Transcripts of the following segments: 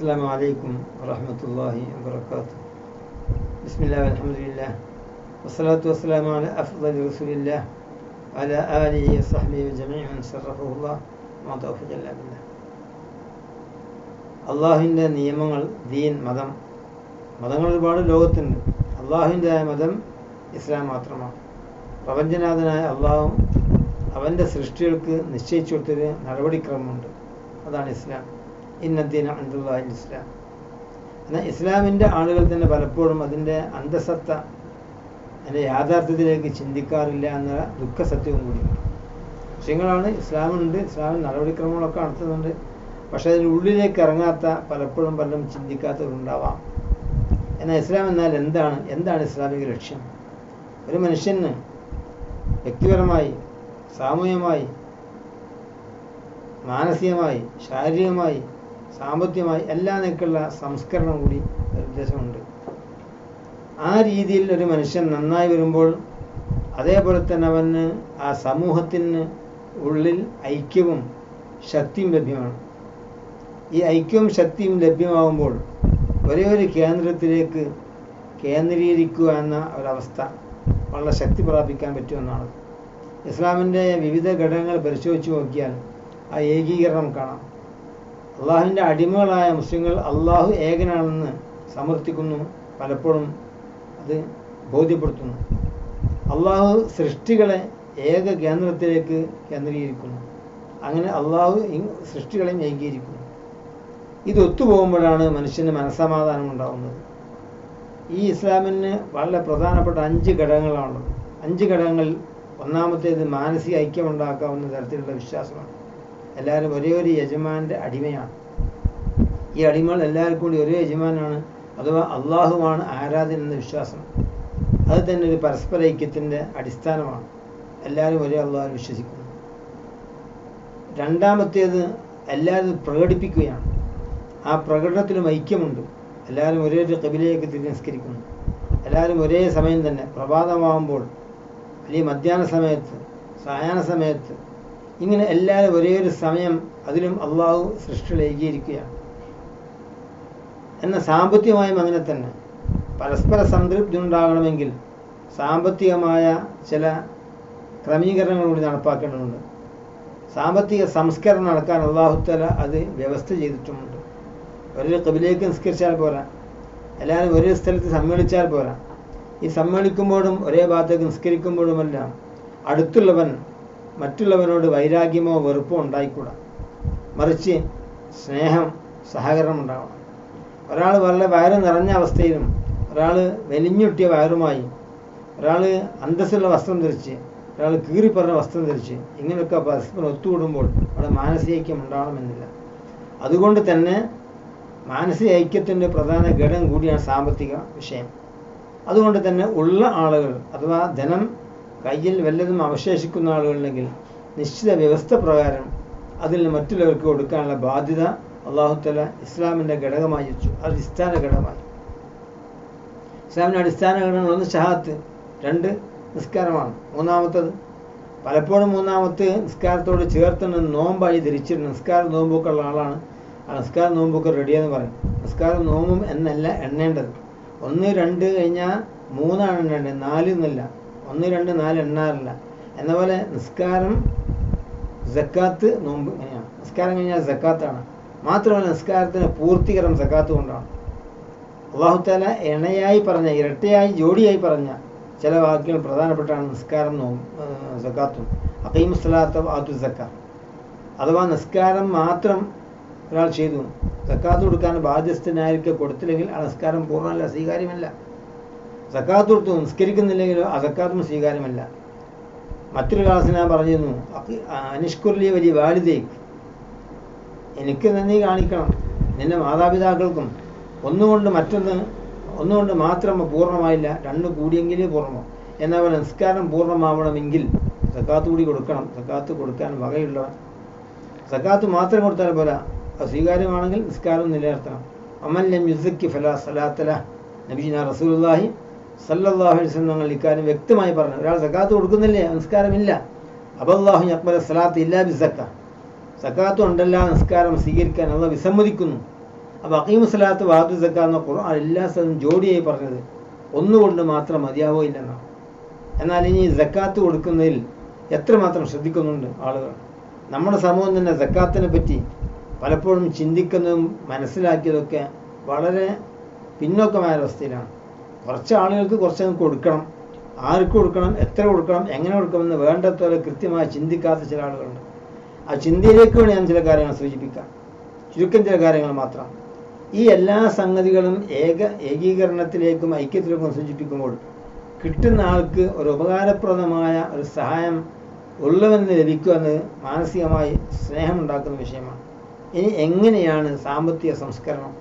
അസ്സലാമു അലൈക്കും വറഹ്മത്തുള്ളാഹി വബറകാതുഹു. ബിസ്മില്ലാഹി വൽഹംദുലില്ലാഹ് വസ്സലാത്തു വസ്സലാമു അലാ അഫ്ളലി റസൂലില്ലാഹ് വഅലാ ആലിഹി വസഹ്ബിഹി വജമീഇ മൻ ശറഫഹുല്ലാഹ് വമാ തൗഫീഖ ഇല്ലാ ബില്ലാഹ്. അള്ളാഹുവിൻ്റെ നിയമങ്ങൾ, ദീൻ, മതങ്ങൾ ഒരുപാട് ലോകത്തുണ്ട്. അള്ളാഹുവിൻ്റെതായ മതം ഇസ്ലാം മാത്രമാണ്. പ്രപഞ്ചനാഥനായ അള്ളാഹു അവൻ്റെ സൃഷ്ടികൾക്ക് നിശ്ചയിച്ചു കൊടുത്തൊരു നടപടിക്രമമുണ്ട്. അതാണ് ഇസ്ലാം. ഇന്നദ്ദീന ഇൻദല്ലാഹിൽ ഇസ്ലാം. എന്നാൽ ഇസ്ലാമിൻ്റെ ആളുകൾ തന്നെ പലപ്പോഴും അതിൻ്റെ അന്തസത്ത, അതിൻ്റെ യാഥാർത്ഥ്യത്തിലേക്ക് ചിന്തിക്കാറില്ല എന്ന ദുഃഖസത്യവും കൂടിയുണ്ട്. വിഷയങ്ങളാണ്, ഇസ്ലാമുണ്ട്, ഇസ്ലാമിൽ നടപടിക്രമങ്ങളൊക്കെ നടത്തുന്നുണ്ട്. പക്ഷേ അതിൻ്റെ ഉള്ളിലേക്ക് ഇറങ്ങാത്ത, പലപ്പോഴും പലരും ചിന്തിക്കാത്തവരുണ്ടാവാം. എന്നാൽ ഇസ്ലാം എന്നാൽ എന്താണ് ഇസ്ലാമിക ലക്ഷ്യം? ഒരു മനുഷ്യന് വ്യക്തിപരമായി, സാമൂഹികമായി, മാനസികമായി, ശാരീരികമായി, സാമ്പത്തികമായി എല്ലാ നിലക്കുള്ള സംസ്കരണം കൂടി ഉദ്ദേശമുണ്ട്. ആ രീതിയിൽ ഒരു മനുഷ്യൻ നന്നായി വരുമ്പോൾ അതേപോലെ തന്നെ അവന് ആ സമൂഹത്തിന് ഉള്ളിൽ ഐക്യവും ശക്തിയും ലഭ്യമാണ്. ഈ ഐക്യവും ശക്തിയും ലഭ്യമാകുമ്പോൾ ഒരേ ഒരു കേന്ദ്രത്തിലേക്ക് കേന്ദ്രീകരിക്കുക എന്ന ഒരവസ്ഥ വളരെ ശക്തി പ്രാപിക്കാൻ പറ്റുമെന്നാണ്. ഇസ്ലാമിൻ്റെ വിവിധ ഘടകങ്ങൾ പരിശോധിച്ച് നോക്കിയാൽ ആ ഏകീകരണം കാണാം. അള്ളാഹുവിൻ്റെ അടിമകളായ മുസ്ലിങ്ങൾ അള്ളാഹു ഏകനാണെന്ന് സമർത്ഥിക്കുന്നു, പലപ്പോഴും അത് ബോധ്യപ്പെടുത്തുന്നു. അള്ളാഹു സൃഷ്ടികളെ ഏക കേന്ദ്രത്തിലേക്ക് കേന്ദ്രീകരിക്കുന്നു. അങ്ങനെ അള്ളാഹു സൃഷ്ടികളെയും ഏകീകരിക്കുന്നു. ഇത് ഒത്തുപോകുമ്പോഴാണ് മനുഷ്യന് മനസ്സമാധാനം ഉണ്ടാകുന്നത്. ഈ ഇസ്ലാമിന് വളരെ പ്രധാനപ്പെട്ട 5 ഘടകങ്ങളാണുള്ളത്. 5 ഘടകങ്ങൾ, ഒന്നാമത്തേത് മാനസിക ഐക്യമുണ്ടാക്കാവുന്ന തരത്തിലുള്ള വിശ്വാസമാണ്. എല്ലാവരും ഒരേ ഒരു യജമാൻ്റെ അടിമയാണ്. ഈ അടിമകൾ എല്ലാവർക്കും കൂടി ഒരേ യജമാനാണ്, അഥവാ അള്ളാഹുവാണ് ആരാധന എന്ന വിശ്വാസം. അത് തന്നെ ഒരു പരസ്പര ഐക്യത്തിൻ്റെ അടിസ്ഥാനമാണ്. എല്ലാവരും ഒരേ അള്ളാഹുവിൽ വിശ്വസിക്കുന്നു. രണ്ടാമത്തേത് എല്ലാവരും പ്രകടിപ്പിക്കുകയാണ്. ആ പ്രകടനത്തിലും ഐക്യമുണ്ട്. എല്ലാവരും ഒരേ ഒരു ഖിബലയിലേക്ക് തിരസ്കരിക്കുന്നു. എല്ലാവരും ഒരേ സമയം തന്നെ, പ്രഭാതമാകുമ്പോൾ അല്ലെങ്കിൽ മധ്യാഹ്ന സമയത്ത്, സായാഹ്ന സമയത്ത്, ഇങ്ങനെ എല്ലാവരും ഒരേ ഒരു സമയം അതിലും അള്ളാഹു സൃഷ്ടികൾ ഏകീകരിക്കുകയാണ്. എന്നാൽ സാമ്പത്തികമായും അങ്ങനെ തന്നെ. പരസ്പര സംതൃപ്തി ഉണ്ടാകണമെങ്കിൽ സാമ്പത്തികമായ ചില ക്രമീകരണങ്ങൾ കൂടി നടപ്പാക്കേണ്ടതുണ്ട്. സാമ്പത്തിക സംസ്കരണം നടക്കാൻ അള്ളാഹുത്തല അത് വ്യവസ്ഥ ചെയ്തിട്ടുമുണ്ട്. ഒരേ ഖിബലയിലേക്ക് നിസ്കരിച്ചാൽ പോരാ, എല്ലാവരും ഒരേ സ്ഥലത്ത് സമ്മേളിച്ചാൽ പോരാ. ഈ സമ്മേളിക്കുമ്പോഴും ഒരേ ഭാഗത്തേക്ക് നിസ്കരിക്കുമ്പോഴുമെല്ലാം അടുത്തുള്ളവൻ മറ്റുള്ളവനോട് വൈരാഗ്യമോ വെറുപ്പോ ഉണ്ടായിക്കൂടാ. മറിച്ച് സ്നേഹം, സഹകരണം ഉണ്ടാവണം. ഒരാൾ വളരെ വയറ് നിറഞ്ഞ അവസ്ഥയിലും ഒരാൾ വെലിഞ്ഞൊട്ടിയ വയറുമായി, ഒരാൾ അന്തസ്സുള്ള വസ്ത്രം ധരിച്ച് ഒരാൾ കീറിപ്പറഞ്ഞ വസ്ത്രം ധരിച്ച്, ഇങ്ങനെയൊക്കെ പരസ്പരം ഒത്തുകൂടുമ്പോൾ അവിടെ മാനസിക ഐക്യം ഉണ്ടാവണമെന്നില്ല. അതുകൊണ്ട് തന്നെ മാനസിക ഐക്യത്തിൻ്റെ പ്രധാന ഘടകം കൂടിയാണ് സാമ്പത്തിക വിഷയം. അതുകൊണ്ട് തന്നെ ഉള്ള ആളുകൾ, അഥവാ ധനം കയ്യിൽ വല്ലതും അവശേഷിക്കുന്ന ആളുകളുണ്ടെങ്കിൽ നിശ്ചിത വ്യവസ്ഥ പ്രകാരം അതിൽ മറ്റുള്ളവർക്ക് കൊടുക്കാനുള്ള ബാധ്യത അള്ളാഹുത്തല ഇസ്ലാമിൻ്റെ ഘടകമായി വെച്ചു. അടിസ്ഥാന ഘടകമായി. ഇസ്ലാമിൻ്റെ അടിസ്ഥാന ഘടകങ്ങൾ 1 ഷഹാദത്ത്, 2 നിസ്കാരമാണ്. മൂന്നാമത്തത് പലപ്പോഴും മൂന്നാമത്തെ നിസ്കാരത്തോട് ചേർത്തുന്ന നോമ്പായി ധരിച്ചിട്ടുണ്ട്. നിസ്കാരം നോമ്പൊക്കെ ഉള്ള ആളാണ് ആ നിസ്കാരം നോമ്പൊക്കെ റെഡിയെന്ന് പറയും. നിസ്കാരം നോമ്പും എന്നല്ല എണ്ണേണ്ടത്. 1, 2 കഴിഞ്ഞാൽ 3 എണ്ണേണ്ടത്, 4 എന്നല്ല. 1, 2, 4 എണ്ണാറില്ല. എന്ന പോലെ നിസ്കാരം, സക്കാത്ത്, നോമ്പ് എങ്ങനെയാണ്? നിസ്കാരം കഴിഞ്ഞാൽ സക്കാത്താണ്. മാത്രമല്ല നിസ്കാരത്തിന് പൂർത്തീകരണം സക്കാത്ത് കൊണ്ടാണ്. അള്ളാഹുത്താല ഇണയായി പറഞ്ഞ, ഇരട്ടയായി, ജോഡിയായി പറഞ്ഞ ചില വാക്യങ്ങൾ പ്രധാനപ്പെട്ടാണ് നിസ്കാരം, സക്കാത്തും. അഖീമുസ്സലാത്ത ആതു സക്കാ, അഥവാ നിസ്കാരം മാത്രം ഒരാൾ ചെയ്തു, സക്കാത്ത് കൊടുക്കാൻ ബാധ്യസ്ഥനായിരിക്കെ കൊടുത്തില്ലെങ്കിൽ ആ നിസ്കാരം പൂർണ്ണമല്ല, സ്വീകാര്യമല്ല. സക്കാത്ത് കൊടുത്തു നിസ്കരിക്കുന്നില്ലെങ്കിലോ ആ സക്കാത്തും സ്വീകാര്യമല്ല. മറ്റൊരു ക്ലാസ്സിൽ ഞാൻ പറഞ്ഞിരുന്നു, അനിഷ്കുർലി വലിയ വാലിദേക്ക്, എനിക്ക് നന്ദി കാണിക്കണം നിന്റെ മാതാപിതാക്കൾക്കും. ഒന്നുകൊണ്ട് മാത്രം പൂർണ്ണമായില്ല, 2 കൂടിയെങ്കിലേ പൂർണ്ണമോ. എന്നാൽ പോലെ നിസ്കാരം പൂർണ്ണമാവണമെങ്കിൽ സക്കാത്ത് കൂടി കൊടുക്കണം. സക്കാത്ത് കൊടുക്കാൻ വകയുള്ളവൻ. സക്കാത്ത് മാത്രം കൊടുത്താൽ പോരാ, അത് സ്വീകാര്യമാണെങ്കിൽ നിസ്കാരം നിലനിർത്തണം. അമല്ലം യുസക്കി ഫലാ സലാത്തല. നബീന റസൂലുള്ളാഹി സല്ലല്ലാഹു അലൈഹി വസല്ലം ഞങ്ങൾ ഇക്കാര്യം വ്യക്തമായി പറഞ്ഞു. ഒരാൾ സക്കാത്ത് കൊടുക്കുന്നില്ലേ, നിസ്കാരമില്ല. അബല്ലാഹു യഖ്ബല സലാത്ത് ഇല്ലാ ബിസക്ക, സക്കാത്ത് ഉണ്ടല്ല നിസ്കാരം സ്വീകരിക്കാൻ അള്ളാഹു വിസമ്മതിക്കുന്നു. അപ്പോൾ അഖീമുസ്സലാത്ത് വാതു സക്ക എന്ന ഖുർആൻ എല്ലാ സ്ഥലത്തും ജോഡിയായി പറഞ്ഞത് ഒന്നുകൊണ്ട് മാത്രം മതിയാവുകയില്ലെന്നാണ്. എന്നാൽ ഇനി സക്കാത്ത് കൊടുക്കുന്നതിൽ എത്രമാത്രം ശ്രദ്ധിക്കുന്നുണ്ട് ആളുകൾ. നമ്മുടെ സമൂഹം തന്നെ സക്കാത്തിനെ പറ്റി പലപ്പോഴും ചിന്തിക്കുന്നതും മനസ്സിലാക്കിയതൊക്കെ വളരെ പിന്നോക്കമായ അവസ്ഥയിലാണ്. കുറച്ച് ആളുകൾക്ക് കുറച്ചങ്ങ് കൊടുക്കണം, ആർക്ക് കൊടുക്കണം, എത്ര കൊടുക്കണം, എങ്ങനെ കൊടുക്കണമെന്ന് വേണ്ടത്തോടെ കൃത്യമായി ചിന്തിക്കാത്ത ചില ആളുകളുണ്ട്. ആ ചിന്തയിലേക്ക് വേണ്ടി ഞാൻ ചില കാര്യങ്ങൾ സൂചിപ്പിക്കാം, ചുരുക്കം ചില കാര്യങ്ങൾ മാത്രം. ഈ എല്ലാ സംഗതികളും ഏകീകരണത്തിലേക്കും ഐക്യത്തിലേക്കും സൂചിപ്പിക്കുമ്പോൾ കിട്ടുന്ന ആൾക്ക് ഒരു ഉപകാരപ്രദമായ ഒരു സഹായം ഉള്ളവന് ലഭിക്കുമെന്ന് മാനസികമായി സ്നേഹമുണ്ടാക്കുന്ന വിഷയമാണ്. ഇനി എങ്ങനെയാണ് സാമ്പത്തിക സംസ്കരണം?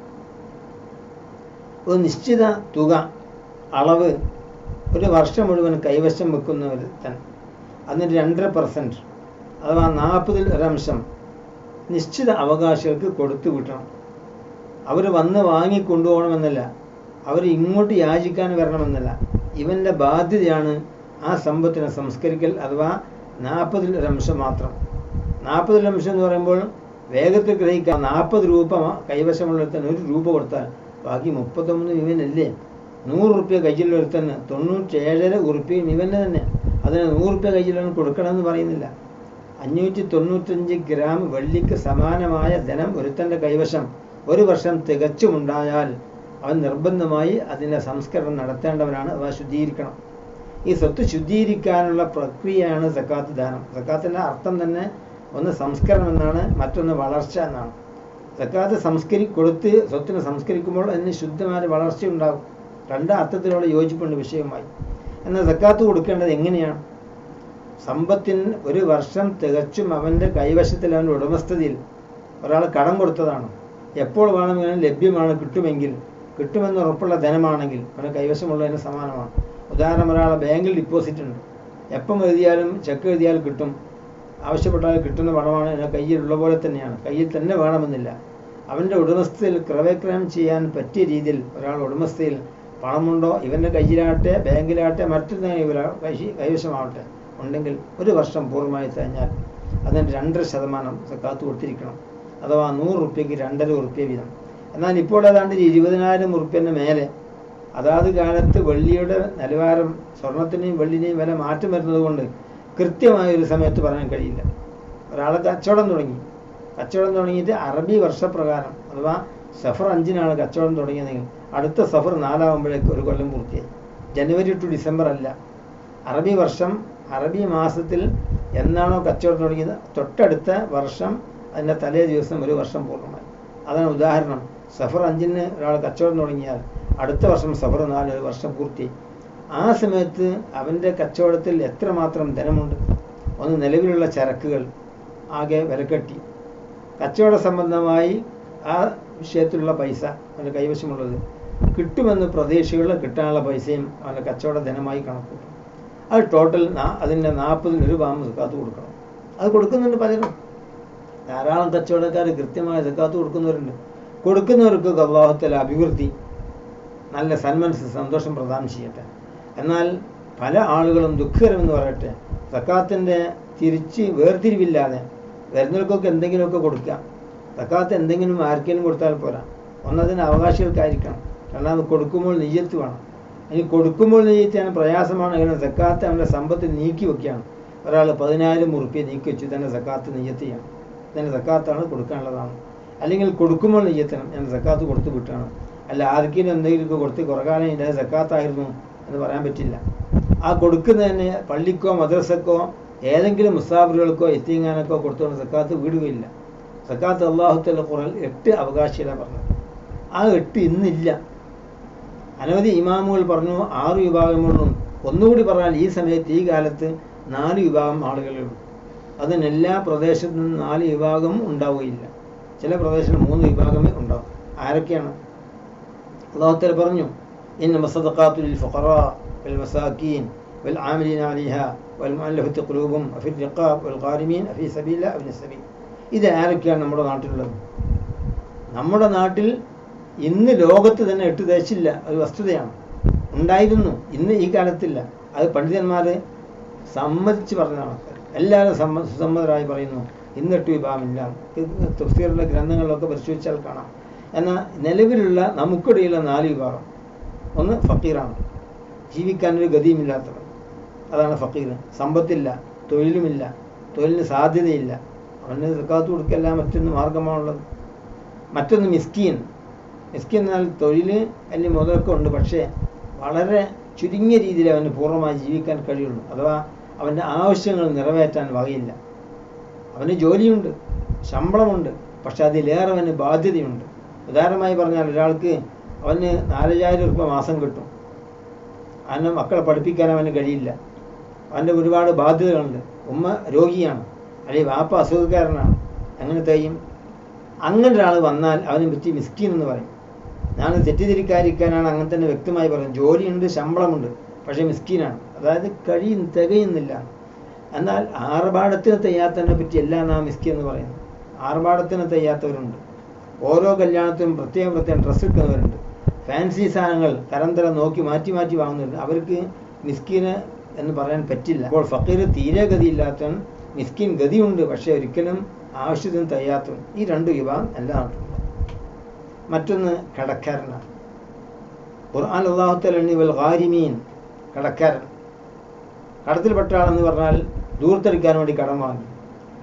ഒരു നിശ്ചിത തുക അളവ് ഒരു വർഷം മുഴുവൻ കൈവശം വെക്കുന്നവർ തന്നെ അതിന് 2.5% അഥവാ 40% നിശ്ചിത അവകാശികൾക്ക് കൊടുത്തു വിട്ടണം. അവർ വന്ന് വാങ്ങിക്കൊണ്ടുപോകണമെന്നല്ല, അവർ ഇങ്ങോട്ട് യാചിക്കാൻ വരണമെന്നല്ല. ഇവൻ്റെ ബാധ്യതയാണ് ആ സമ്പത്തിനെ സംസ്കരിക്കൽ, അഥവാ 40% മാത്രം. 40% എന്ന് പറയുമ്പോൾ വേഗത്തിൽ ഗ്രഹിക്കാം. 40 രൂപ കൈവശമുള്ളൊരുത്തന് 1 രൂപ കൊടുത്താൽ ബാക്കി 39 ഇവനല്ലേ. 100 റുപ്യ കയ്യിലൊരുത്തന് 97 ഉറുപ്പ്യയും ഇവൻ്റെ തന്നെ. അതിന് 100 റുപ്യ കയ്യിലൊന്നും കൊടുക്കണമെന്ന് പറയുന്നില്ല. 595 ഗ്രാം വെള്ളിക്ക് സമാനമായ ധനം ഒരുത്തൻ്റെ കൈവശം ഒരു വർഷം തികച്ചുമുണ്ടായാൽ അവൻ നിർബന്ധമായി അതിൻ്റെ സംസ്കരണം നടത്തേണ്ടവനാണ്, അവ ശുദ്ധീകരിക്കണം. ഈ സ്വത്ത് ശുദ്ധീകരിക്കാനുള്ള പ്രക്രിയയാണ് സക്കാത്ത് ദാനം. സക്കാത്തിൻ്റെ അർത്ഥം തന്നെ ഒന്ന് സംസ്കരണം എന്നാണ്, മറ്റൊന്ന് വളർച്ച എന്നാണ്. സക്കാത്ത് കൊടുത്ത് സ്വത്തിനെ സംസ്കരിക്കുമ്പോൾ അതിന് ശുദ്ധമായ വളർച്ച ഉണ്ടാകും. 2 അർത്ഥത്തിലുള്ള യോജിപ്പുണ്ട് വിഷയവുമായി. എന്നാൽ സക്കാത്ത് കൊടുക്കേണ്ടത് എങ്ങനെയാണ്? സമ്പത്തിന് ഒരു വർഷം തികച്ചും അവൻ്റെ കൈവശത്തിൽ, അവൻ്റെ ഉടമസ്ഥതയിൽ ഒരാൾ കടം കൊടുത്തതാണ്. എപ്പോൾ വേണമെങ്കിലും ലഭ്യമാണ്, കിട്ടുമെന്ന് ഉറപ്പുള്ള ധനമാണെങ്കിൽ അവൻ്റെ കൈവശമുള്ളതിന് സമാനമാണ്. ഉദാഹരണം, ഒരാളെ ബാങ്കിൽ ഡിപ്പോസിറ്റ് ഉണ്ട്, എപ്പം എഴുതിയാലും ചെക്ക് എഴുതിയാൽ കിട്ടും, ആവശ്യപ്പെട്ടാൽ കിട്ടുന്ന പണമാണ്, എൻ്റെ കയ്യിലുള്ള പോലെ തന്നെയാണ്, കയ്യിൽ തന്നെ വേണമെന്നില്ല. അവൻ്റെ ഉടമസ്ഥയിൽ ക്രയവിക്രയം ചെയ്യാൻ പറ്റിയ രീതിയിൽ ഒരാൾ ഉടമസ്ഥയിൽ പണമുണ്ടോ, ഇവൻ്റെ കയ്യിലാകട്ടെ ബാങ്കിലാകട്ടെ മറ്റൊരു കൈവശമാവട്ടെ ഉണ്ടെങ്കിൽ ഒരു വർഷം പൂർണ്ണമായി കഴിഞ്ഞാൽ അതിന് 2% സക്കാത്ത് കൊടുത്തിരിക്കണം. അഥവാ 100 റുപ്യക്ക് 2.5 ഉറുപ്പ്യ വീതം. എന്നാൽ ഇപ്പോൾ ഏതാണ്ട് 20,000 ഉറുപ്പ്യൻ്റെ മേലെ. അതാത് കാലത്ത് വെള്ളിയുടെ നിലവാരം, സ്വർണത്തിൻ്റെയും വെള്ളിൻ്റെയും വില മാറ്റം വരുന്നത് കൊണ്ട് കൃത്യമായ ഒരു സമയത്ത് പറയാൻ കഴിയില്ല. ഒരാൾ കച്ചവടം തുടങ്ങിയിട്ട് അറബി വർഷപ്രകാരം അഥവാ സഫർ 5-നാണ് കച്ചവടം തുടങ്ങിയതെങ്കിൽ അടുത്ത സഫർ 4 ഒരു കൊല്ലം പൂർത്തിയായി. ജനുവരി ടു ഡിസംബർ അല്ല. അറബി വർഷം, അറബി മാസത്തിൽ എന്നാണോ കച്ചവടം തുടങ്ങിയത് തൊട്ടടുത്ത വർഷം അതിൻ്റെ തലേ ദിവസം ഒരു വർഷം പൂർണ്ണമായി. അതാണ് ഉദാഹരണം. സഫർ 5-ന് ഒരാൾ കച്ചവടം തുടങ്ങിയാൽ അടുത്ത വർഷം സഫർ 4 ഒരു വർഷം പൂർത്തിയായി. ആ സമയത്ത് അവൻ്റെ കച്ചവടത്തിൽ എത്രമാത്രം ധനമുണ്ട്? ഒന്ന്, നിലവിലുള്ള ചരക്കുകൾ ആകെ വിലക്കെട്ടി. കച്ചവട സംബന്ധമായി ആ വിഷയത്തിലുള്ള പൈസ അവൻ്റെ കൈവശമുള്ളത് കിട്ടുമെന്ന് പ്രതീക്ഷകളിൽ കിട്ടാനുള്ള പൈസയും അവൻ്റെ കച്ചവട ധനമായി കണക്കൂട്ടും. അത് ടോട്ടൽ അതിൻ്റെ 40 രൂപ സക്കാത്ത് കൊടുക്കണം. അത് കൊടുക്കുന്നുണ്ട് പലരും. ധാരാളം കച്ചവടക്കാർ കൃത്യമായ സക്കാത്ത് കൊടുക്കുന്നവർക്ക് അല്ലാഹു തആല അഭിവൃദ്ധി, നല്ല സന്മനസ്, സന്തോഷം പ്രദാനം ചെയ്യട്ടെ. എന്നാൽ പല ആളുകളും ദുഃഖകരമെന്ന് പറയട്ടെ, സക്കാത്തിൻ്റെ വേർതിരിവില്ലാതെ വരുന്നവർക്കൊക്കെ എന്തെങ്കിലുമൊക്കെ കൊടുക്കാം. സക്കാത്ത് എന്തെങ്കിലും ആർക്കെങ്കിലും കൊടുത്താൽ പോരാ. ഒന്നതിന് അവകാശികൾക്കായിരിക്കണം. രണ്ടാമത് കൊടുക്കുമ്പോൾ നിയ്യത്ത് വേണം. ഇനി കൊടുക്കുമ്പോൾ നിയ്യത്ത് ചെയ്യാൻ പ്രയാസമാണ്. കാരണം സക്കാത്ത് അവൻ്റെ സമ്പത്ത് നീക്കി വെക്കുകയാണ്. ഒരാൾ 10,000 ഉറുപ്പ്യ നീക്കി വെച്ച് തന്നെ സക്കാത്ത് നിയ്യത്ത് ചെയ്യണം. തന്നെ സക്കാത്താണ് കൊടുക്കാനുള്ളതാണ്. അല്ലെങ്കിൽ കൊടുക്കുമ്പോൾ നിയ്യത്തണം, ഞാൻ സക്കാത്ത് കൊടുത്തു വിട്ടാണ്. അല്ല ആർക്കെങ്കിലും എന്തെങ്കിലുമൊക്കെ കൊടുത്ത് കുറകാലം ഇതിൻ്റെ സക്കാത്തായിരുന്നു എന്ന് പറയാൻ പറ്റില്ല. ആ കൊടുക്കുന്നതിന് പള്ളിക്കോ മദ്രസക്കോ ഏതെങ്കിലും മുസാഫിറുകൾക്കോ എത്തിങ്ങാനൊക്കെ കൊടുത്തുകൊണ്ട് സക്കാത്ത് വീടുകയില്ല. സക്കാത്ത് അല്ലാഹു തആല ഖുർആനിൽ 8 അവകാശികളാണ് പറഞ്ഞത്. ആ 8 ഇന്നില്ല. അനവധി ഇമാമുകൾ പറഞ്ഞു 6 വിഭാഗങ്ങളും. ഒന്നുകൂടി പറഞ്ഞാൽ ഈ സമയത്ത് ഈ കാലത്ത് 4 വിഭാഗം ആളുകളുള്ളൂ. അതിന് എല്ലാ പ്രദേശത്തു നിന്നും 4 വിഭാഗം ഉണ്ടാവുകയില്ല. ചില പ്രദേശത്ത് 3 വിഭാഗമേ ഉണ്ടാവും. ആരൊക്കെയാണ്? അല്ലാഹു തആല പറഞ്ഞു, ഇന്നമ സദഖാത്തു ലിൽ ഫുഖറാ വൽ മസാകീൻ വൽ ആമിലീന അലൈഹാ വൽ മുഅല്ലഫത്തി ഖുലൂബുഹും വഫിർ റിഖാബ് വൽ ഖാരിമീൻ ഫീ സബീലില്ലാഹി വബ്നിസ് സബീൽ. ഇത് ആരൊക്കെയാണ് നമ്മുടെ നാട്ടിലുള്ളത്? നമ്മുടെ നാട്ടിൽ ഇന്ന് ലോകത്ത് തന്നെ 8 ദേശമില്ല. ഒരു വസ്തുതയാണ്. ഉണ്ടായിരുന്നു, ഇന്ന് ഈ കാലത്തില്ല. അത് പണ്ഡിതന്മാർ സമ്മതിച്ച് പറഞ്ഞതാണ്. എല്ലാവരും സുസമ്മതരായി പറയുന്നു ഇന്ന് 8 വിഭാഗമില്ല. തഫ്സീറിലെ ഗ്രന്ഥങ്ങളിലൊക്കെ പരിശോധിച്ചാൽ കാണാം. എന്നാൽ നിലവിലുള്ള നമുക്കിടയിലുള്ള 4 വിഭാഗം. ഒന്ന് ഫക്കീറാണ്, ജീവിക്കാനൊരു ഗതിയുമില്ലാത്തവൻ, അതാണ് ഫക്കീർ. സമ്പത്തില്ല, തൊഴിലുമില്ല, തൊഴിലിന് സാധ്യതയില്ല, അവന് സക്കാത്ത് കൊടുക്കല്ല മറ്റൊന്ന് മാർഗമാണുള്ളത്. മറ്റൊന്ന് മിസ്കീൻ. മിസ്കീൻ എന്നാൽ തൊഴിൽ അല്ലെങ്കിൽ മുതലൊക്കെ ഉണ്ട്, പക്ഷേ വളരെ ചുരുങ്ങിയ രീതിയിൽ അവന് പൂർണ്ണമായി ജീവിക്കാൻ കഴിയുള്ളൂ. അഥവാ അവൻ്റെ ആവശ്യങ്ങൾ നിറവേറ്റാൻ വകയില്ല. അവന് ജോലിയുണ്ട്, ശമ്പളമുണ്ട്, പക്ഷെ അതിലേറെ അവന് ബാധ്യതയുണ്ട്. ഉദാഹരണമായി പറഞ്ഞാൽ ഒരാൾക്ക് അവന് 4,000 രൂപ മാസം കിട്ടും, അവന് മക്കളെ പഠിപ്പിക്കാൻ അവന് കഴിയില്ല, അവൻ്റെ ഒരുപാട് ബാധ്യതകളുണ്ട്, ഉമ്മ രോഗിയാണ്, അല്ലെങ്കിൽ വാപ്പ അസുഖക്കാരനാണ്, അങ്ങനത്തെയും. അങ്ങനെ ഒരാൾ വന്നാൽ അവനെ പറ്റി മിസ്കീൻ എന്ന് പറയും. ഞാൻ തെറ്റിദ്ധരിക്കാതിരിക്കാനാണ് അങ്ങനെ തന്നെ വ്യക്തമായി പറയുന്നത്. ജോലിയുണ്ട്, ശമ്പളമുണ്ട്, പക്ഷേ മിസ്കീനാണ്, അതായത് തികയുന്നില്ല. എന്നാൽ ആർഭാടത്തിന് തയ്യാത്തതിനെ പറ്റി എല്ലാം നാം മിസ്കീൻ എന്ന് പറയുന്നത്. ആർഭാടത്തിന് തയ്യാത്തവരുണ്ട്, ഓരോ കല്യാണത്തിനും പ്രത്യേകം ഡ്രസ്സ് എടുക്കുന്നവരുണ്ട്, ഫാൻസി സാധനങ്ങൾ തരം നോക്കി മാറ്റി വാങ്ങുന്നുണ്ട്. അവർക്ക് മിസ്കീന് എന്ന് പറയാൻ പറ്റില്ല. അപ്പോൾ ഫക്കീർ തീരെ ഗതിയില്ലാത്തവൻ, മിസ്കീൻ ഗതിയുണ്ട് പക്ഷെ ഒരിക്കലും ആവശ്യത്തിന് തയ്യാത്തവൻ. ഈ 2 വിഭാഗം എല്ലാ നാട്ടിലുണ്ട്. മറ്റൊന്ന് കടക്കാരനാണ്. ഖുർആൻ അല്ലാഹു തആല വൽ ഗാരിമീൻ, കടക്കാരൻ. കടത്തിൽപ്പെട്ട ആളെന്ന് പറഞ്ഞാൽ ദൂർത്തടിക്കാൻ വേണ്ടി കടം വാങ്ങി,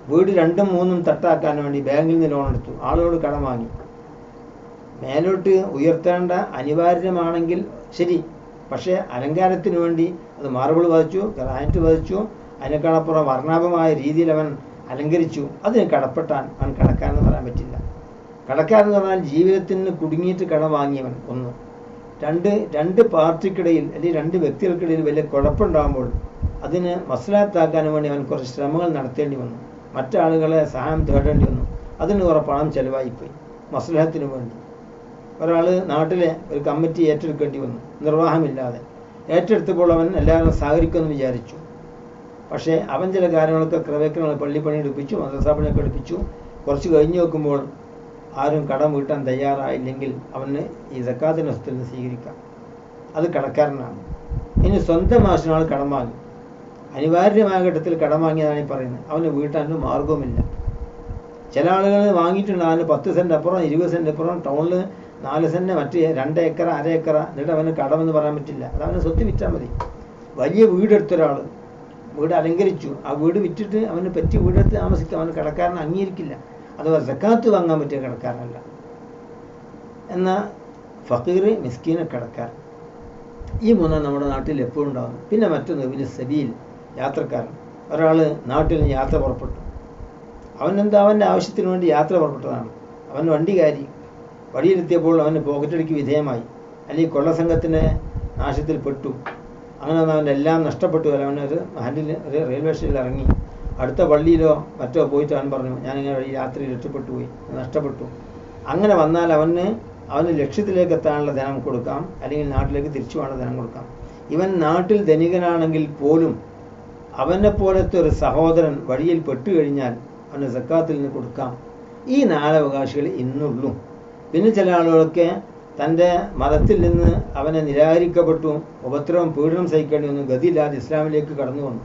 വീട് 2ഉം 3ഉം തട്ടാക്കാൻ വേണ്ടി ബാങ്കിൽ നിന്ന് ലോൺ എടുത്തു, ആളുകളോട് കടം വാങ്ങി. മേലോട്ട് ഉയർത്തേണ്ട അനിവാര്യമാണെങ്കിൽ ശരി, പക്ഷേ അലങ്കാരത്തിന് വേണ്ടി അത് മാർബിൾ പതിച്ചു, ഗ്രാനൈറ്റ് പതിച്ചു, അതിനേക്കാളപ്പുറം വർണ്ണാഭമായ രീതിയിൽ അവൻ അലങ്കരിച്ചു, അതിന് കടപ്പെട്ടാൻ അവൻ കടക്കാരെന്ന് പറയാൻ പറ്റില്ല. കടക്കാരെന്ന് പറഞ്ഞാൽ ജീവിതത്തിന് കുടുങ്ങിയിട്ട് കടം വാങ്ങിയവൻ. ഒന്ന്. രണ്ട് പാർട്ടിക്കിടയിൽ അല്ലെങ്കിൽ 2 വ്യക്തികൾക്കിടയിൽ വലിയ കുഴപ്പമുണ്ടാകുമ്പോൾ അതിന് മസ്ലഹത്താക്കാൻ വേണ്ടി അവൻ കുറച്ച് ശ്രമങ്ങൾ നടത്തേണ്ടി വന്നു, മറ്റാളുകളെ സഹായം തേടേണ്ടി വന്നു, അതിന് കുറേ പണം ചെലവായിപ്പോയി മസ്ലഹത്തിന് വേണ്ടി. ഒരാൾ നാട്ടിലെ ഒരു കമ്മിറ്റി ഏറ്റെടുക്കേണ്ടി വന്നു, നിർവാഹമില്ലാതെ ഏറ്റെടുത്തപ്പോൾ അവൻ എല്ലാവരും സഹകരിക്കുമെന്ന് വിചാരിച്ചു. പക്ഷേ അവൻ ചില കാര്യങ്ങളൊക്കെ ക്രമേക്രമങ്ങൾ പള്ളിപ്പണി എടുപ്പിച്ചു, മദ്രസാ പണിയൊക്കെ എടുപ്പിച്ചു. കുറച്ച് കഴിഞ്ഞ് നോക്കുമ്പോൾ ആരും കടം വീട്ടാൻ തയ്യാറായില്ലെങ്കിൽ അവന് ഈ സക്കാത്തിൻ്റെ വസ്തുവിൽ നിന്ന് സ്വീകരിക്കാം. അത് കടക്കാരനാണ്. ഇനി സ്വന്തം ആവശ്യങ്ങൾ കടം വാങ്ങി, അനിവാര്യമായ ഘട്ടത്തിൽ കടം വാങ്ങിയതാണ് ഈ പറയുന്നത്, അവന് വീട്ടാനൊരു മാർഗവുമില്ല. ചില ആളുകൾ വാങ്ങിയിട്ടുണ്ട്, അവന് 10 സെൻറ്റ് അപ്പുറം 20 സെൻറ്റ് അപ്പുറം ടൗണിൽ 4 സെൻറ്റ് മറ്റ് 2 ഏക്കർ 1/2 ഏക്കർ, എന്നിട്ട് അവന് കടമെന്ന് പറയാൻ പറ്റില്ല. അത് അവന് സ്വത്ത് വിറ്റാൽ മതി. വലിയ വീടെടുത്തൊരാൾ വീട് അലങ്കരിച്ചു, ആ വീട് വിറ്റിട്ട് അവന് പറ്റിയ വീടെടുത്ത് താമസിക്കും, അവന് കടക്കാരൻ അംഗീകരിക്കില്ല. അഥവാ സക്കാത്ത് വാങ്ങാൻ പറ്റിയ കടക്കാരനല്ല. എന്നാൽ ഫക്കീർ, മിസ്കീൻ, കടക്കാരൻ, ഈ 3 നമ്മുടെ നാട്ടിൽ എപ്പോഴും ഉണ്ടാകുന്നു. പിന്നെ മറ്റൊന്ന് ഇബ്നു സബീൽ, യാത്രക്കാരൻ. ഒരാൾ നാട്ടിൽ നിന്ന് യാത്ര പുറപ്പെട്ടു, അവൻ്റെ ആവശ്യത്തിന് വേണ്ടി യാത്ര പുറപ്പെട്ടതാണ്. അവൻ വണ്ടികാരി, വഴിയിലെത്തിയപ്പോൾ അവന് പോക്കറ്റടിക്ക് വിധേയമായി, അല്ലെങ്കിൽ കൊള്ളസംഘത്തിൻ്റെ നാശത്തിൽ പെട്ടു. അങ്ങനെ അവൻ്റെ എല്ലാം നഷ്ടപ്പെട്ടു. അവനൊരു ഒരു റെയിൽവേ സ്റ്റേഷനിൽ ഇറങ്ങി, അടുത്ത പള്ളിയിലോ മറ്റോ പോയിട്ട് അവൻ പറഞ്ഞു, ഞാനിങ്ങനെ വഴി യാത്രയിൽ രക്ഷപ്പെട്ടു പോയി, നഷ്ടപ്പെട്ടു. അങ്ങനെ വന്നാൽ അവന് ലക്ഷ്യത്തിലേക്ക് എത്താനുള്ള ധനം കൊടുക്കാം, അല്ലെങ്കിൽ നാട്ടിലേക്ക് തിരിച്ചു വേണ്ട ധനം കൊടുക്കാം. ഇവൻ നാട്ടിൽ ധനികനാണെങ്കിൽ പോലും അവനെപ്പോലത്തെ ഒരു സഹോദരൻ വഴിയിൽ പെട്ടുകഴിഞ്ഞാൽ അവന് സക്കാത്തിൽ നിന്ന് കൊടുക്കാം. ഈ 4 അവകാശികൾ ഇന്നുള്ളൂ. പിന്നെ ചില ആളുകളൊക്കെ തൻ്റെ മതത്തിൽ നിന്ന് അവനെ നിരാകരിക്കപ്പെട്ടു, ഉപദ്രവം പീഡനം സഹിക്കേണ്ടി വന്നു, ഗതിയില്ലാതെ ഇസ്ലാമിലേക്ക് കടന്നു വന്നു.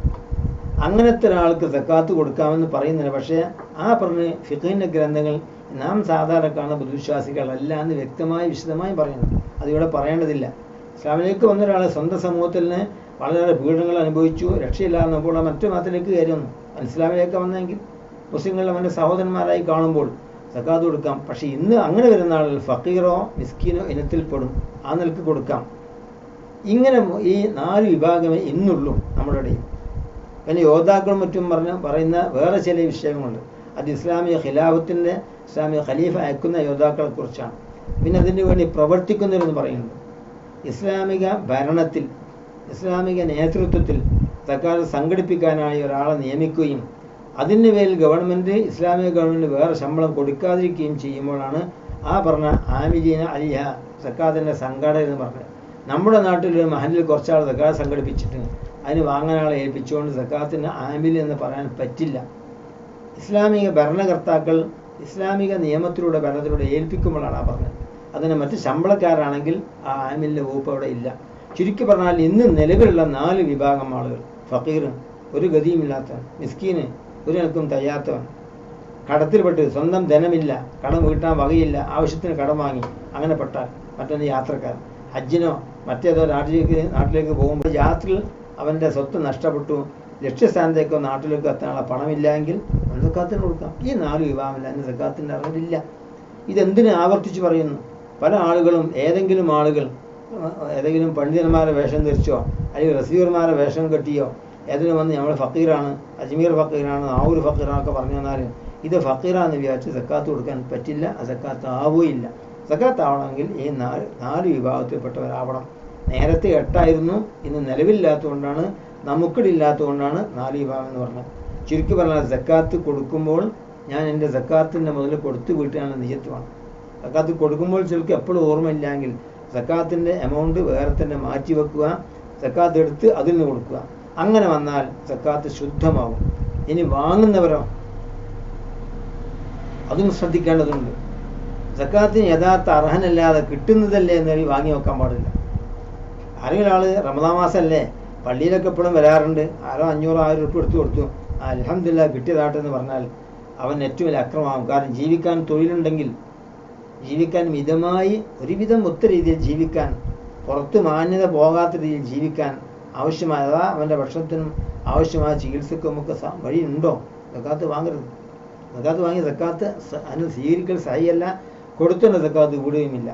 അങ്ങനത്തെ ഒരാൾക്ക് സക്കാത്ത് കൊടുക്കാമെന്ന് പറയുന്നില്ല. പക്ഷേ ആ പറഞ്ഞ് ഫിഖിൻ്റെ ഗ്രന്ഥങ്ങൾ നാം സാധാരണ കാണുന്ന പൊതുവിശ്വാസികളല്ല എന്ന് വ്യക്തമായി വിശദമായി പറയുന്നു. അതിവിടെ പറയേണ്ടതില്ല. ഇസ്ലാമിലേക്ക് വന്ന ഒരാൾ സ്വന്തം സമൂഹത്തിൽ നിന്ന് വളരെ പീഡനങ്ങൾ അനുഭവിച്ചു, രക്ഷയില്ലാന്നപ്പോൾ മറ്റു മതത്തിലേക്ക് കയറി വന്നു. ഇസ്ലാമിലേക്ക് വന്നെങ്കിൽ മുസ്ലിങ്ങൾ അവൻ്റെ സഹോദരന്മാരായി കാണുമ്പോൾ സക്കാത്ത് കൊടുക്കാം. പക്ഷേ ഇന്ന് അങ്ങനെ വരുന്ന ആളുകൾ ഫക്കീറോ മിസ്കീനോ ഇനത്തിൽപ്പെടും, ആ നിലക്ക് കൊടുക്കാം. ഇങ്ങനെ ഈ 4 വിഭാഗമേ ഇന്നുള്ളൂ നമ്മുടെ ഇടയിൽ. പിന്നെ യോദ്ധാക്കളും മറ്റും പറയുന്ന വേറെ ചില വിഷയങ്ങളുണ്ട്. അത് ഇസ്ലാമിക ഖിലാഫത്തിൻ്റെ ഇസ്ലാമിക ഖലീഫ അയക്കുന്ന യോദ്ധാക്കളെ കുറിച്ചാണ്. പിന്നെ അതിന് വേണ്ടി പ്രവർത്തിക്കുന്നവരെന്ന് പറയുന്നുണ്ട്. ഇസ്ലാമിക ഭരണത്തിൽ, ഇസ്ലാമിക നേതൃത്വത്തിൽ സക്കാത്ത് സംഘടിപ്പിക്കാനായി ഒരാളെ നിയമിക്കുകയും അതിന് പേരിൽ ഇസ്ലാമിക ഗവൺമെൻറ് വേറെ ശമ്പളം കൊടുക്കാതിരിക്കുകയും ചെയ്യുമ്പോഴാണ് ആ പറഞ്ഞ ആമിലീന അലിഹ സക്കാത്തിൻ്റെ സംഘാടകർ എന്ന് പറഞ്ഞത്. നമ്മുടെ നാട്ടിലൊരു മഹലിൽ കുറച്ചാൾ സക്കാത്ത് സംഘടിപ്പിച്ചിട്ട് അതിന് വാങ്ങാൻ ആളെ ഏൽപ്പിച്ചുകൊണ്ട് സക്കാത്തിന് ആമിൽ എന്ന് പറയാൻ പറ്റില്ല. ഇസ്ലാമിക ഭരണകർത്താക്കൾ ഇസ്ലാമിക നിയമത്തിലൂടെ ഭരണത്തിലൂടെ ഏൽപ്പിക്കുമ്പോഴാണ് ആ പറഞ്ഞത്. അതിന് മറ്റ് ശമ്പളക്കാരാണെങ്കിൽ ആ ആമിലിൻ്റെ വകുപ്പ് അവിടെ ഇല്ല. ചുരുക്കി പറഞ്ഞാൽ ഇന്ന് നിലവിലുള്ള 4 വിഭാഗം ആളുകൾ: ഫക്കീർ, ഒരു ഗതിയുമില്ലാത്തവൻ; മിസ്കീന്, ഒരു നിലക്കും തയ്യാത്തവൻ; കടത്തിൽപ്പെട്ട് സ്വന്തം ധനമില്ല, കടം വീട്ടാൻ വകയില്ല, ആവശ്യത്തിന് കടം വാങ്ങി അങ്ങനെ പെട്ടാൽ, മറ്റൊന്ന് യാത്രക്കാരൻ ഹജ്ജിനോ മറ്റേതോ നാട്ടിലേക്ക് പോകുമ്പോൾ യാത്രയിൽ അവൻ്റെ സ്വത്ത് നഷ്ടപ്പെട്ടു, ലക്ഷ്യസ്ഥാനത്തേക്കോ നാട്ടിലേക്കോ എത്താനുള്ള പണമില്ലെങ്കിൽ സക്കാത്തിന് കൊടുക്കാം. ഈ 4 വിഭാഗമില്ല, അതിന് സക്കാത്തിൻ്റെ അറിവില്ല. ഇതെന്തിനു ആവർത്തിച്ച് പറയുന്നു? പല ആളുകളും ഏതെങ്കിലും പണ്ഡിതന്മാരെ വേഷം ധരിച്ചോ അല്ലെങ്കിൽ റസീവർമാരെ വേഷം കെട്ടിയോ ഏതെങ്കിലും വന്ന് നമ്മൾ ഫക്കീറാണ്, അജ്മീർ ഫക്കീറാണ്, നാവൂർ ഫക്കീറാണൊക്കെ പറഞ്ഞു തന്നാലും ഇത് ഫക്കീറാന്ന് വിചാരിച്ച് സക്കാത്ത് കൊടുക്കാൻ പറ്റില്ല. സക്കാത്ത് ആവുകയില്ല. സക്കാത്ത് ആവണമെങ്കിൽ ഈ 4 വിഭാഗത്തിൽപ്പെട്ടവരാവണം. നേരത്തെ 8 ആയിരുന്നു, ഇന്ന് നിലവിലില്ലാത്തതുകൊണ്ടാണ്, നമുക്കിടില്ലാത്തതുകൊണ്ടാണ് 4 വിഭാഗം എന്ന് പറഞ്ഞത്. ചുരുക്കി പറഞ്ഞാൽ സക്കാത്ത് കൊടുക്കുമ്പോൾ ഞാൻ എൻ്റെ സക്കാത്തിൻ്റെ മുതൽ കൊടുത്തു വീട്ടാണ് നിയത്തുമാണ്. സക്കാത്ത് കൊടുക്കുമ്പോൾ ചിലർക്ക് എപ്പോഴും ഓർമ്മയില്ലെങ്കിൽ സക്കാത്തിൻ്റെ എമൗണ്ട് വേറെ തന്നെ മാറ്റി വെക്കുക, സക്കാത്ത് എടുത്ത് അതിൽ നിന്ന് കൊടുക്കുക. അങ്ങനെ വന്നാൽ സക്കാത്ത് ശുദ്ധമാകും. ഇനി വാങ്ങുന്നവരോ അതും ശ്രദ്ധിക്കേണ്ടതുണ്ട്. സക്കാത്തിന് യഥാർത്ഥ അർഹനല്ലാതെ കിട്ടുന്നതല്ലേ എന്ന് വാങ്ങി വെക്കാൻ പാടില്ല. ആരെങ്കിലും ആൾ റമദാൻ മാസമല്ലേ പള്ളിയിലൊക്കെ എപ്പോഴും വരാറുണ്ട്, 500-1000 രൂപ എടുത്തു കൊടുത്തു, അൽഹംദുലില്ലാഹ് കിട്ടിയതാട്ടെന്ന് പറഞ്ഞാൽ അവൻ ഏറ്റവും വലിയ അക്രമമാകും. കാരണം ജീവിക്കാൻ തൊഴിലുണ്ടെങ്കിൽ, ജീവിക്കാൻ മിതമായി ഒരുവിധം ഒത്ത രീതിയിൽ ജീവിക്കാൻ, പുറത്ത് മാന്യത പോകാത്ത രീതിയിൽ ജീവിക്കാൻ ആവശ്യമായ, അഥവാ അവൻ്റെ ഭക്ഷണത്തിനും ആവശ്യമായ ചികിത്സക്കും ഒക്കെ വഴിയുണ്ടോ? സക്കാത്ത് വാങ്ങരുത്. സക്കാത്ത് വാങ്ങി സക്കാത്ത് അതിന് സ്വീകരിക്കൽ സഹിയല്ല. കൊടുത്തവൻ്റെ സക്കാത്ത് കൂടുകയുമില്ല.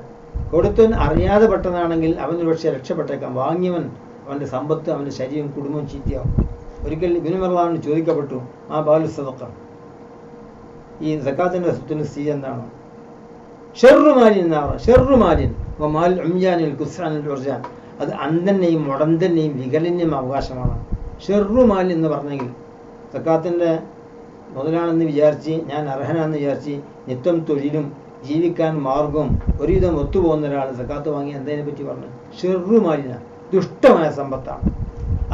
കൊടുത്തവൻ അറിയാതെ പെട്ടതാണെങ്കിൽ അവന് പക്ഷേ രക്ഷപ്പെട്ടേക്കാം. വാങ്ങിയവൻ അവൻ്റെ സമ്പത്ത്, അവൻ്റെ ശരീരം, കുടുംബം ചീത്തയാവും. ഒരിക്കൽ ഇബ്നു ഉമർ ചോദിക്കപ്പെട്ടു, ആ ബാലു സദഖ, ഈ സക്കാത്തിൻ്റെ സ്വത്തിന് സ്ഥിതി എന്താണ്? ഷെറുമാലിൻ എന്നാ പറയുക. ഷെറുമാലിൻ മാൽ ഉംജാനിൽ കുസ്റാനിൽ ഉർജാൻ, അത് അന്ധനെയും മുടന്തനെയും വികലിൻ്റെയും അവകാശമാണ്. ഷെറുമാലിൻ എന്ന് പറഞ്ഞെങ്കിൽ സക്കാത്തിൻ്റെ മുതലാണെന്ന് വിചാരിച്ച്, ഞാൻ അർഹനാണെന്ന് വിചാരിച്ച് നിത്യം തൊഴിലും ജീവിക്കാൻ മാർഗവും ഒരുവിധം ഒത്തുപോകുന്ന ഒരാൾ സക്കാത്ത് വാങ്ങി എന്തതിനെ പറ്റി പറഞ്ഞു? ഷെറുമാലിന, ദുഷ്ടമായ സമ്പത്താണ്.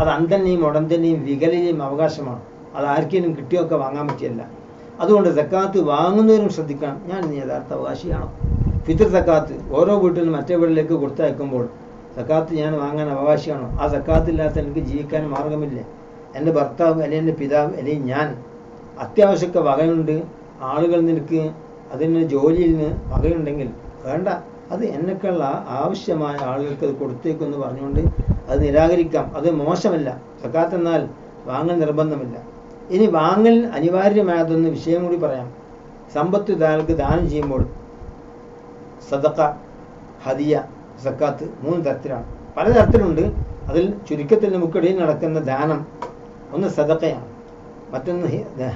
അത് അന്ധനെയും മുടന്തനെയും വികലിനെയും അവകാശമാണ്. അത് ആർക്കെങ്കിലും കിട്ടിയൊക്കെ വാങ്ങാൻ പറ്റിയല്ല. അതുകൊണ്ട് സക്കാത്ത് വാങ്ങുന്നവരും ശ്രദ്ധിക്കണം, ഞാൻ യഥാർത്ഥ അവകാശിയാണോ? ഫിത്ർ സക്കാത്ത് ഓരോ വീട്ടിലും മറ്റേ വീട്ടിലേക്ക് കൊടുത്തയക്കുമ്പോൾ സക്കാത്ത് ഞാൻ വാങ്ങാൻ അവകാശിയാണോ? ആ സക്കാത്തില്ലാത്ത എനിക്ക് ജീവിക്കാൻ മാർഗമില്ല. എൻ്റെ ഭർത്താവ് അല്ലെങ്കിൽ എൻ്റെ പിതാവ് അല്ലെങ്കിൽ ഞാൻ അത്യാവശ്യമൊക്കെ വകയുണ്ട്, ആളുകൾ നിനക്ക് അതിന് ജോലിയിൽ നിന്ന് വകയുണ്ടെങ്കിൽ വേണ്ട, അത് എന്നെക്കുള്ള ആവശ്യമായ ആളുകൾക്ക് അത് കൊടുത്തേക്കെന്ന് പറഞ്ഞുകൊണ്ട് അത് നിരാകരിക്കാം. അത് മോശമല്ല. സക്കാത്ത് എന്നാൽ വാങ്ങൽ നിർബന്ധമില്ല. ഇനി വാങ്ങൽ അനിവാര്യമായതൊന്ന് വിഷയം കൂടി പറയാം. സമ്പത്ത് ഒരാൾക്ക് ദാനം ചെയ്യുമ്പോൾ സദഖ, ഹദിയ, സക്കാത്ത് 3 തരത്തിലാണ്. പലതരത്തിലുണ്ട്. അതിൽ ചുരുക്കത്തിൽ നമുക്കിടയിൽ നടക്കുന്ന ദാനം ഒന്ന് സദഖയാണ്, മറ്റൊന്ന്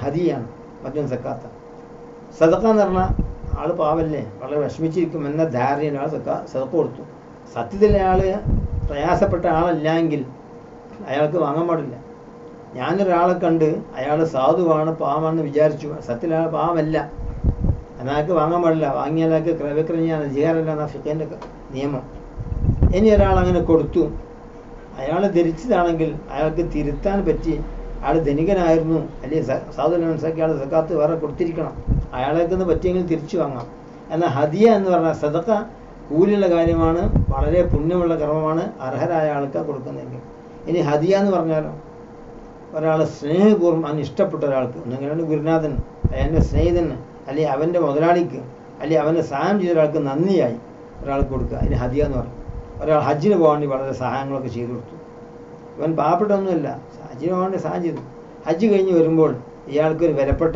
ഹദിയാണ്, മറ്റൊന്ന് സക്കാത്താണ്. സദഖ എന്ന് പറഞ്ഞാൽ ആൾ പാവല്ലേ, വളരെ വിഷമിച്ചിരിക്കും എന്ന ധാരണയിൽ ആൾ സദഖ കൊടുത്തു. സത്യത്തിൽ അയാൾ പ്രയാസപ്പെട്ട ആളല്ലെങ്കിൽ അയാൾക്ക് വാങ്ങാൻ പാടില്ല. ഞാനൊരാളെ കണ്ട് അയാൾ സാധുവാണ്, പാവമാണെന്ന് വിചാരിച്ചു, സത്യത്തിൽ അയാൾ പാവമല്ല, അയാൾക്ക് വാങ്ങാൻ പാടില്ല. വാങ്ങിയാൽ അയാൾക്ക് ക്രയവിക്രയം അധികാരമല്ല എന്ന ഫിഖിന്റെ നിയമം. ഇനി ഒരാൾ അങ്ങനെ കൊടുത്തു, അയാൾ ധരിച്ചതാണെങ്കിൽ അയാൾക്ക് തിരുത്താൻ പറ്റി, അയാൾ ധനികനായിരുന്നു അല്ലെങ്കിൽ സാധുവിനെ മനസ്സിലാക്കി അയാൾ സക്കാത്ത് വേറെ കൊടുത്തിരിക്കണം, അയാളേക്കൊന്ന് പറ്റിയെങ്കിൽ തിരിച്ചു വാങ്ങാം. എന്നാൽ ഹദിയ എന്ന് പറഞ്ഞാൽ സദഖ കൂലിയുള്ള കാര്യമാണ്, വളരെ പുണ്യമുള്ള കർമ്മമാണ്, അർഹരായ ആൾക്കാർ കൊടുക്കുന്നതെങ്കിൽ. ഇനി ഹദിയ എന്ന് പറഞ്ഞാലോ, ഒരാൾ സ്നേഹപൂർവ്വം അവന് ഇഷ്ടപ്പെട്ട ഒരാൾക്ക്, ഒന്നെങ്കിലും ഗുരുനാഥൻ, അയാളുടെ സ്നേഹിതന്, അല്ലെങ്കിൽ അവൻ്റെ മുതലാളിക്ക്, അല്ലെങ്കിൽ അവൻ്റെ സഹായം ചെയ്ത ഒരാൾക്ക് നന്ദിയായി ഒരാൾക്ക് കൊടുക്കുക, അതിന് ഹദിയ എന്ന് പറയും. ഒരാൾ ഹജ്ജിന് പോകാൻ വേണ്ടി വളരെ സഹായങ്ങളൊക്കെ ചെയ്തു കൊടുത്തു. ഇവൻ പാവപ്പെട്ടൊന്നുമല്ല, ഹജ്ജിന് പോകാൻ വേണ്ടി സഹായം ചെയ്തു. ഹജ്ജ് കഴിഞ്ഞ് വരുമ്പോൾ ഇയാൾക്കൊരു വിലപ്പെട്ട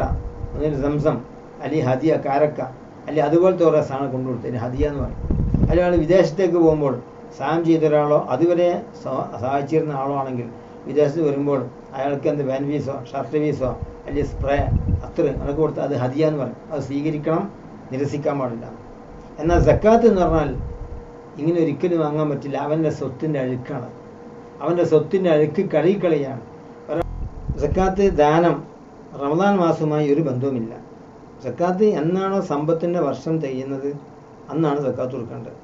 ഒന്നിന് സംസം, അല്ലെങ്കിൽ ഹദിയ, കാരക്ക, അല്ലെങ്കിൽ അതുപോലത്തെ ഓരോ സാധനം കൊണ്ടുകൊടുത്തു, അതിന് ഹദിയ എന്ന് പറയും. അല്ലെങ്കിൽ അയാൾ വിദേശത്തേക്ക് പോകുമ്പോൾ സഹായം ചെയ്ത ഒരാളോ അതുവരെ സഹായിച്ചിരുന്ന ആളോ ആണെങ്കിൽ വിദേശത്ത് വരുമ്പോൾ അയാൾക്ക് എന്ത് വാൻ വീസോ ഷർട്ട് വീസോ അല്ലെങ്കിൽ സ്പ്രേ അത്ര അതൊക്കെ കൊടുത്ത് അത് ഹദിയ എന്ന് പറയും. അത് സ്വീകരിക്കണം, നിരസിക്കാൻ പാടില്ല. എന്നാൽ സക്കാത്ത് എന്ന് പറഞ്ഞാൽ ഇങ്ങനെ ഒരിക്കലും വാങ്ങാൻ പറ്റില്ല. അവൻ്റെ സ്വത്തിൻ്റെ അഴുക്കാണ്, അവൻ്റെ സ്വത്തിൻ്റെ അഴുക്ക് കഴുകിക്കളയാണ്. സക്കാത്ത് ദാനം റമദാൻ മാസവുമായി ഒരു ബന്ധവുമില്ല. സക്കാത്ത് എന്നാണോ സമ്പത്തിൻ്റെ വർഷം തികയുന്നത് അന്നാണ് സക്കാത്ത് കൊടുക്കേണ്ടത്.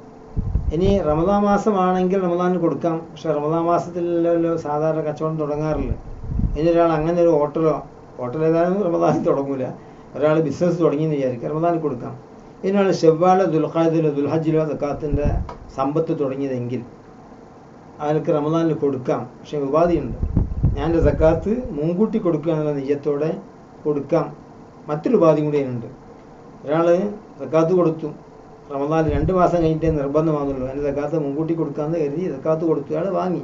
ഇനി റമദാൻ മാസമാണെങ്കിൽ റമദാനിന് കൊടുക്കാം, പക്ഷെ റമദാൻ മാസത്തിലല്ലോ സാധാരണ കച്ചവടം തുടങ്ങാറില്ല. ഇനി ഒരാൾ അങ്ങനെ ഒരു ഹോട്ടൽ ഏതായാലും റമദാനിൽ തുടങ്ങൂല, ഒരാൾ ബിസിനസ് തുടങ്ങിയെന്ന് വിചാരിക്കുക, റമദാനിൽ കൊടുക്കാം. ഇനി ഒരാൾ ഷവ്വാലോ ദുൽഖഅദിലോ ദുൽഹജ്ജിലോ സക്കാത്തിൻ്റെ സമ്പത്ത് തുടങ്ങിയതെങ്കിൽ അയാൾക്ക് റമദാനിൽ കൊടുക്കാം. പക്ഷെ ഉപാധിയുണ്ട്, ഞാൻ എൻ്റെ സക്കാത്ത് മുൻകൂട്ടി കൊടുക്കുക എന്നുള്ള നിയ്യത്തോടെ കൊടുക്കാം. മറ്റൊരു ഉപാധിയും കൂടി അതിനുണ്ട്. ഒരാൾ സക്കാത്ത് കൊടുത്തു, റമദാൻ 2 മാസം കഴിഞ്ഞിട്ടേ നിർബന്ധമാകുന്നുള്ളൂ, അതിന് സക്കാത്ത് മുൻകൂട്ടി കൊടുക്കാമെന്ന് കരുതി സക്കാത്ത് കൊടുത്തു, അയാൾ വാങ്ങി.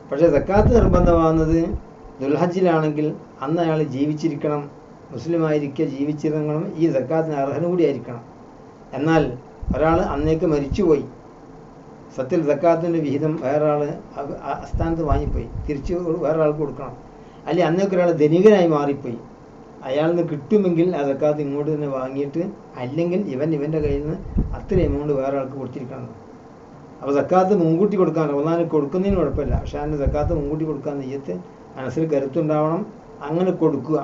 പക്ഷേ സക്കാത്ത് നിർബന്ധമാകുന്നത് ദുൽഹജ്ജിലാണെങ്കിൽ അന്ന് അയാൾ ജീവിച്ചിരിക്കണം, മുസ്ലിമായിരിക്കെ ജീവിച്ചിരിക്കണം, ഈ സക്കാത്തിന് അർഹനും കൂടി ആയിരിക്കണം. എന്നാൽ ഒരാൾ അന്നേക്ക് മരിച്ചുപോയി, സത്യത്തിൽ സക്കാത്തിൻ്റെ വിഹിതം വേറൊരാൾ സ്ഥാനത്ത് വാങ്ങിപ്പോയി, തിരിച്ച് വേറൊരാൾക്ക് കൊടുക്കണം. അല്ലെങ്കിൽ അന്നേക്ക് ഒരാൾ ധനികനായി മാറിപ്പോയി, അയാളിൽ നിന്ന് കിട്ടുമെങ്കിൽ ആ സക്കാത്ത് ഇങ്ങോട്ട് തന്നെ വാങ്ങിയിട്ട്, അല്ലെങ്കിൽ ഇവൻ്റെ കയ്യിൽ നിന്ന് അത്ര എമൗണ്ട് വേറെ ആൾക്ക് കൊടുത്തിരിക്കണം. അപ്പോൾ സക്കാത്ത് മുൻകൂട്ടി കൊടുക്കാൻ റമദാനിൽ കൊടുക്കുന്നതിന് കുഴപ്പമില്ല, പക്ഷേ അതിന് സക്കാത്ത് മുൻകൂട്ടി കൊടുക്കാൻ നെയ്യത്ത് മനസ്സിൽ കരുത്തുണ്ടാവണം, അങ്ങനെ കൊടുക്കുക.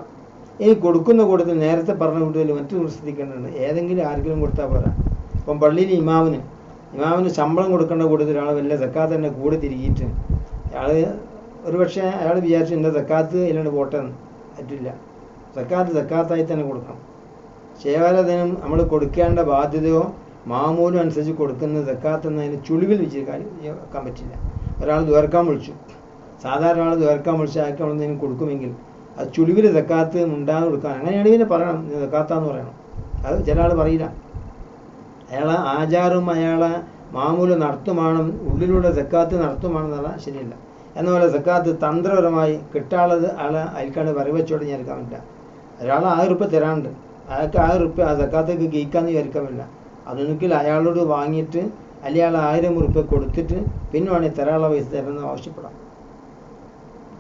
ഇനി കൊടുക്കുന്ന കൂട്ടത്തിൽ നേരത്തെ പറഞ്ഞ കൂട്ടത്തിൽ മറ്റൊരു ശ്രദ്ധിക്കേണ്ടതുണ്ട്, ഏതെങ്കിലും ആർക്കെങ്കിലും കൊടുത്താൽ പോരാ. ഇപ്പം പള്ളിയിൽ ഇമാമിന് ശമ്പളം കൊടുക്കേണ്ട കൂട്ടത്തിൽ ഒരാൾ വല്ല സക്കാത്ത് തന്നെ കൂടെ തിരികിയിട്ട് അയാൾ ഒരുപക്ഷെ അയാൾ വിചാരിച്ചു എൻ്റെ സക്കാത്ത് ഇല്ലാണ്ട് പോട്ടെന്ന്. പറ്റില്ല, സക്കാത്തായി തന്നെ കൊടുക്കണം. സേവനദിനം നമ്മൾ കൊടുക്കേണ്ട ബാധ്യതയോ മാമൂലും അനുസരിച്ച് കൊടുക്കുന്ന സക്കാത്ത് എന്നതിന് ചുളിവിൽ വെക്കാൻ പറ്റില്ല. ഒരാൾ ദ്വേർക്കാൻ വിളിച്ചു, സാധാരണ ആൾ ദ്വേർക്കാൻ വിളിച്ച് അയാൾക്ക് നമ്മൾ എന്തെങ്കിലും കൊടുക്കുമെങ്കിൽ അത് ചുളിവിൽ സക്കാത്ത് ഉണ്ടാകാൻ കൊടുക്കാൻ, അങ്ങനെയാണെങ്കിൽ പിന്നെ പറയണം സക്കാത്താന്ന് പറയണം. അത് ചില ആൾ പറയില്ല, അയാളെ ആചാരവും അയാളെ മാമൂല് നടത്തുമാണ്, ഉള്ളിലൂടെ സക്കാത്ത് നടത്തുമാണെന്നുള്ള ശരിയല്ല. എന്നപോലെ സക്കാത്ത് തന്ത്രപരമായി കിട്ടാനുള്ളത് ആളെ അയൽക്കാണ്ട് വരവെച്ചോടെ ഞാൻ എടുക്കാൻ പറ്റില്ല. ഒരാൾ 1000 റുപ്യ തരാനുണ്ട്, അയാൾക്ക് 1000 റുപ്യ ആ സക്കാത്തേക്ക് ഗയിക്കാന്ന് വിചാരിക്കാൻ പറ്റില്ല. അതൊന്നിക്കൽ അയാളോട് വാങ്ങിയിട്ട് അല്ലെങ്കിൽ അയാൾ 1000 റുപ്യ കൊടുത്തിട്ട് പിന്നെ വേണമെങ്കിൽ തരാനുള്ള പൈസ തരണമെന്ന് ആവശ്യപ്പെടാം,